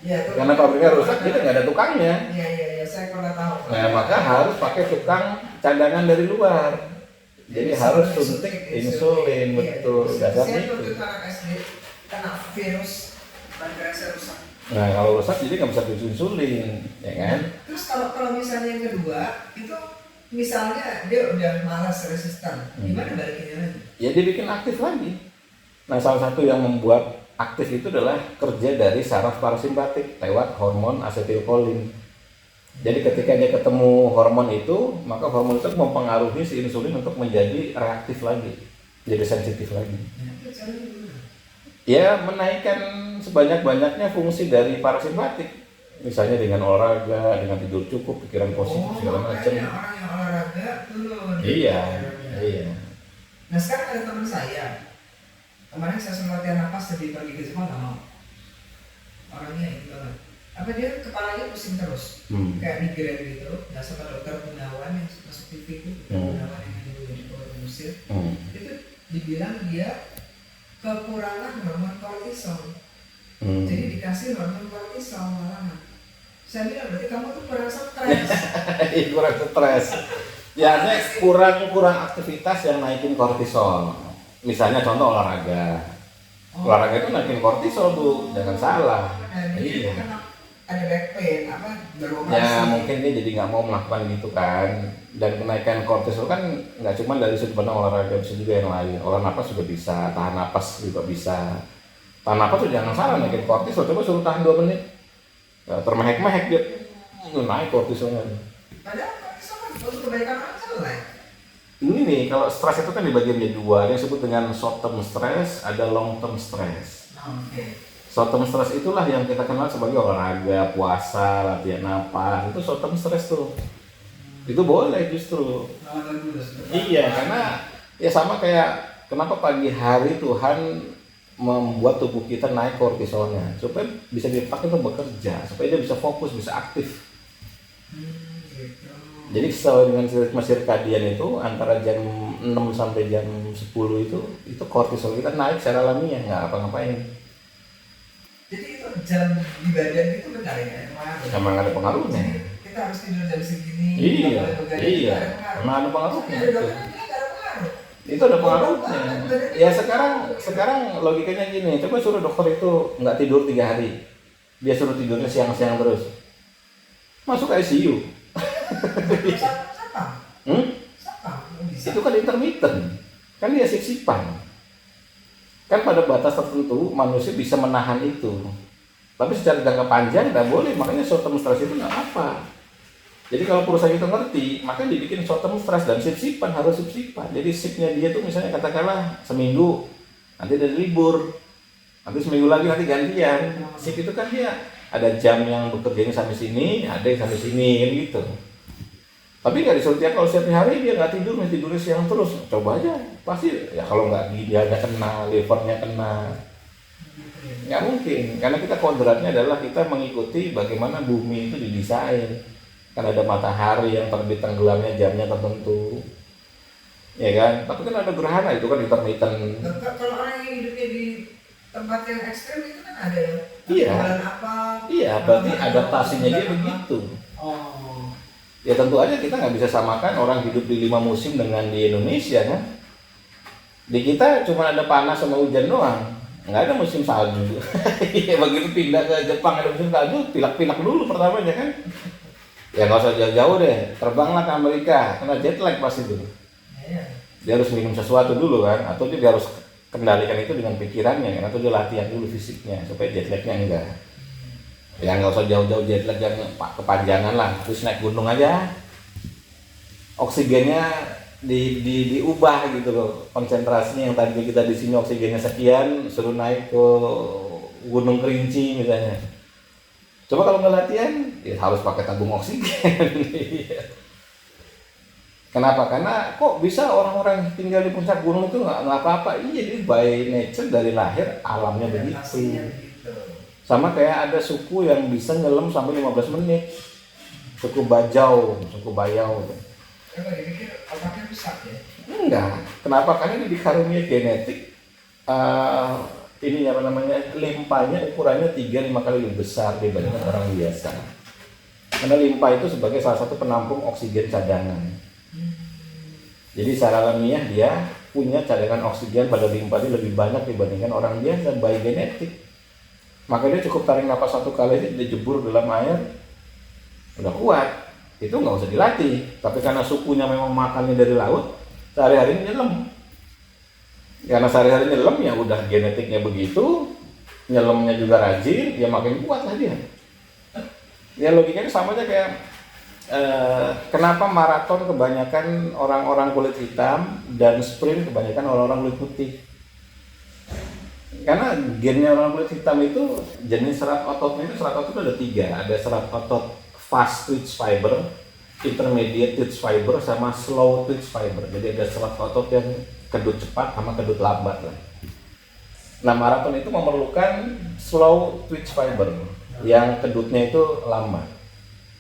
Karena pabriknya rusak, kita nggak ada tukangnya. Iya, saya pernah tahu. Nah, maka harus pakai tukang cadangan dari luar. Jadi harus suntik insulin, betul. Dasarnya itu. Karena virus pankreasnya rusak. Nah, kalau rusak jadi nggak bisa produksi insulin, ya kan? Terus kalau misalnya yang kedua, itu misalnya dia udah malas resisten, gimana balikinnya lagi? Ya dia bikin aktif lagi. Nah, salah satu yang membuat aktif itu adalah kerja dari saraf parasimpatik lewat hormon asetilkolin. Jadi ketika dia ketemu hormon itu, maka hormon itu mempengaruhi si insulin untuk menjadi reaktif lagi, jadi sensitif lagi. Ya menaikkan sebanyak-banyaknya fungsi dari parasimpatik. Misalnya dengan olahraga, dengan tidur cukup, pikiran positif segala macam. Orang yang olahraga turun. Iya. Nah sekarang ada teman saya. Kemarin saya sempat latihan napas jadi pergi ke sekolah nggak mau. Orangnya ini banget. Apa dia kepalanya pusing terus, kayak migrain gitu. Nah sama dokter Gunawan yang masuk TV itu, Gunawan yang dulu di Kota Mesir, itu dibilang dia kekurangan hormon kortisol. Jadi dikasih hormon kortisol malahan. Saya bilang berarti kamu tuh kurang stres. Kurang stres. Ya kurang aktivitas yang naikin kortisol. Misalnya contoh olahraga. Olahraga itu naikin kortisol Bu, jangan salah. Iya. Ada back pain, beroperasi. Ya mungkin dia jadi nggak mau melakukan gitu kan. Dan kenaikan kortisol kan nggak cuma dari sudut pandang olahraga, bisa juga yang lain. Olah napas juga bisa, tahan napas juga bisa. Tahan napas tuh jangan salah naikin kortisol. Coba suruh tahan 2 menit. Ya, termehek-mehek dia naik kortisolnya. Padahal kortisol kan untuk kebaikan orang jelek. Ini nih, kalau stres itu kan dibagi menjadi 2, ada yang disebut dengan short term stress, ada long term stress. Short term stress itulah yang kita kenal sebagai olahraga, puasa, latihan napas, itu short term stress tuh. Itu boleh justru. Iya, karena ya sama kayak kenapa pagi hari Tuhan membuat tubuh kita naik kortisolnya, supaya bisa dipakai untuk bekerja, supaya dia bisa fokus, bisa aktif. Jadi sesuai dengan ritme sirkadian itu antara jam 6 sampai jam 10 itu kortisol kita naik secara alamiah, nggak apa-ngapain. Jadi itu jam di badan itu benar ya? Emang ada pengaruhnya. Kita harus tidur jam segini. Iya. Emang ada pengaruhnya. Itu ada pengaruhnya. Ya sekarang logikanya gini, coba suruh dokter itu nggak tidur 3 hari, dia suruh tidurnya siang-siang terus, masuk ICU. Itu kan intermittent, kan dia sip-sipan. Kan pada batas tertentu manusia bisa menahan itu, tapi secara jangka panjang tidak boleh. Makanya short term stress itu nggak apa. Jadi kalau perusahaan itu ngerti, maka dibikin short term stress dan sip-sipan, harus sip-sipan. Jadi sipnya dia tuh misalnya katakanlah seminggu, nanti ada libur, nanti seminggu lagi nanti gantian. Sip itu kan dia ada jam yang bekerjanya sampai sini, ada yang sampai sini, kan gitu. Tapi nggak disuruh tiap kalau setiap hari dia nggak tidur, nih tidurnya siang terus. Coba aja, pasti ya kalau nggak ginjalnya kena, livernya kena, Gitu ya. nggak mungkin. Karena kita kodratnya adalah kita mengikuti bagaimana bumi itu didesain. Kan ada matahari yang terbit tenggelamnya jamnya tertentu, ya kan? Tapi kan ada gerhana itu kan intermittent. Kalau orang yang hidupnya di tempat yang ekstrem itu kan ada ya. Iya. Bulan apa? Iya, berarti bulan adaptasinya apa, dia bulan apa. begitu. Oh. Ya tentu aja kita nggak bisa samakan orang hidup di 5 musim dengan di Indonesia kan. Di kita cuma ada panas sama hujan doang, nggak ada musim salju. Iya, begitu pindah ke Jepang ada musim salju, pilak-pilak dulu pertamanya kan. Ya nggak usah jauh-jauh deh, terbanglah ke Amerika, kena jet lag pasti itu. Iya. Dia harus minum sesuatu dulu kan, atau dia harus kendalikan itu dengan pikirannya kan, atau dia latihan dulu fisiknya supaya jet lagnya enggak. Ya nggak usah jauh-jauh jet lag yang kepanjangan lah, terus naik gunung aja, oksigennya diubah gitu loh, konsentrasinya yang tadi kita di sini oksigennya sekian, suruh naik ke Gunung Kerinci misalnya. Coba kalau nggak latihan, ya harus pakai tabung oksigen. Kenapa? Karena kok bisa orang-orang tinggal di puncak gunung itu nggak apa-apa? Iya, jadi by nature dari lahir alamnya begitu. Adaptasinya begitu. Sama kayak ada suku yang bisa nyelam sampai 15 menit. Suku Bayau. Coba dipikir otaknya rusak ya. Enggak. Kenapa? Karena ini dikaruniai genetik. Ini apa namanya? Limpanya ukurannya 3-5 kali lebih besar dibandingkan orang biasa. Karena limpa itu sebagai salah satu penampung oksigen cadangan. Jadi secara alamiah dia punya cadangan oksigen pada limpa ini lebih banyak dibandingkan orang biasa by genetik. Maka dia cukup tarik napas 1 kali dia jebur dalam air, udah kuat. Itu nggak usah dilatih. Tapi karena sukunya memang makannya dari laut, sehari-hari nyelam. Karena sehari-hari nyelam ya udah genetiknya begitu, nyelamnya juga rajin, ya makin kuat lah dia. Ya logikanya sama aja kayak kenapa maraton kebanyakan orang-orang kulit hitam dan sprint kebanyakan orang-orang kulit putih. Karena gennya orang kulit hitam itu jenis serat ototnya itu serat otot ada 3, ada serat otot fast twitch fiber, intermediate twitch fiber, sama slow twitch fiber. Jadi ada serat otot yang kedut cepat sama kedut lambat lah. Nah maraton itu memerlukan slow twitch fiber yang kedutnya itu lambat,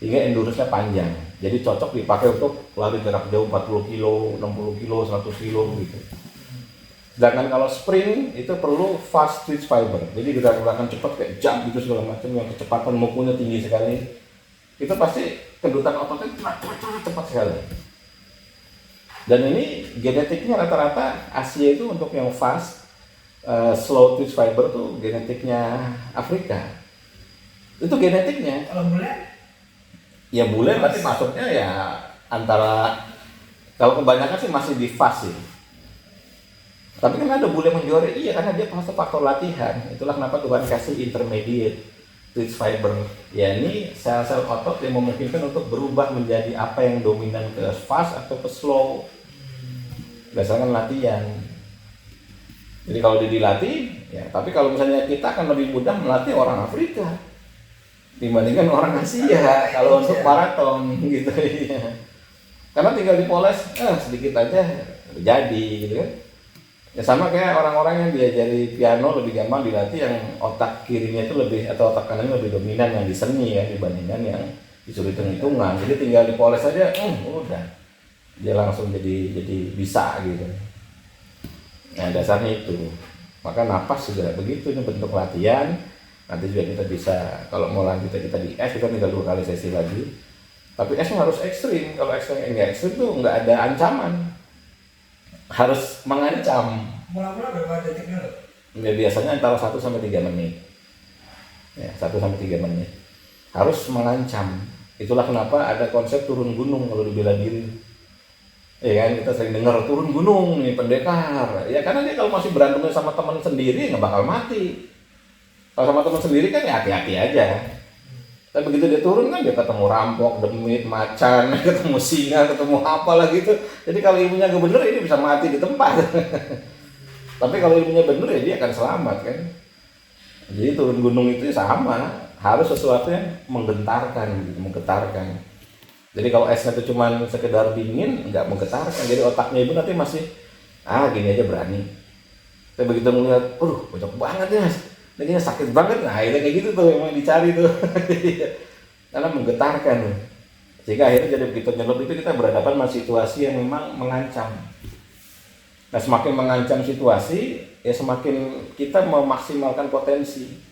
hingga endurance-nya panjang. Jadi cocok dipakai untuk lari jarak jauh 40 kilo, 60 kilo, 100 kilo gitu. Sedangkan kalau sprint itu perlu fast twitch fiber. Jadi gerakan cepat kayak jump gitu segala macam yang kecepatan mukulnya tinggi sekali. Itu pasti kedutan ototnya cepat sekali. Dan ini genetiknya rata-rata Asia itu untuk yang fast slow twitch fiber tuh genetiknya Afrika. Itu genetiknya. Kalau bule? Ya bule berarti masuknya ya antara, kalau kebanyakan sih masih di fast sih. Tapi kan ada bule menjuara, iya karena dia pasti faktor latihan. Itulah kenapa Tuhan kasih intermediate twitch fiber. Ya ini sel-sel otot yang memungkinkan untuk berubah menjadi apa yang dominan ke fast atau ke slow. Berdasarkan latihan. Jadi kalau dia dilatih, ya. Tapi kalau misalnya kita akan lebih mudah melatih orang Afrika dibandingkan orang Asia kalau untuk maraton gitu ya. Karena tinggal dipoles sedikit aja jadi gitu kan. Ya sama kayak orang-orang yang diajari piano lebih gampang dilatih yang otak kirinya itu lebih, atau otak kanannya lebih dominan yang di seni ya dibandingkan yang disuruh hitung-hitungan. Jadi tinggal dipoles aja, udah dia langsung jadi bisa gitu. Nah dasarnya itu. Maka napas juga begitu, ini bentuk latihan. Nanti juga kita bisa, kalau mau lanjut kita di es, kita tinggal 2 kali sesi lagi. Tapi esnya harus ekstrim. Kalau esnya enggak ekstrim tuh nggak ada ancaman, harus mengancam. Mula-mula berapa detik dulu? Ya, biasanya antara 1 sampai 3 menit. Ya, 1 sampai 3 menit. Harus mengancam. Itulah kenapa ada konsep turun gunung kalau di bela diri. Ya kan, kita sering dengar turun gunung nih pendekar. Ya karena dia kalau masih berantemnya sama teman sendiri nggak bakal mati. Kalau sama teman sendiri kan ya hati-hati aja. Tapi begitu dia turun kan dia ketemu rampok, demit, macan, ketemu singa, ketemu apa lah gitu. Jadi kalau ilmunya nggak bener ini bisa mati di tempat. Tapi kalau ilmunya bener ya dia akan selamat kan. Jadi turun gunung itu sama, harus sesuatu yang menggetarkan, gitu, menggetarkan. Jadi kalau esnya itu cuma sekedar dingin, nggak menggetarkan. Jadi otaknya ibu nanti masih, gini aja berani. Tapi begitu melihat, bocor banget ya, ini kayaknya sakit banget. Nah itu kayak gitu tuh yang dicari tuh. Karena menggetarkan. Sehingga akhirnya jadi begitu nyelup itu kita berhadapan sama situasi yang memang mengancam. Nah semakin mengancam situasi, ya semakin kita memaksimalkan potensi.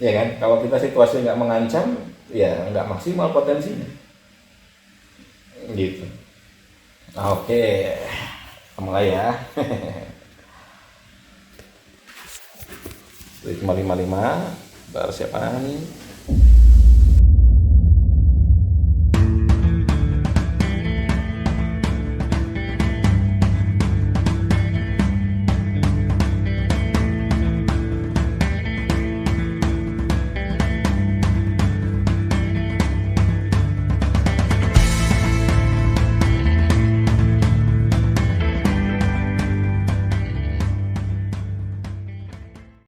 Ya kan, kalau kita situasi nggak mengancam, ya nggak maksimal potensinya. Gitu. Nah, oke, mulai ya. Ritme 55, persiapan.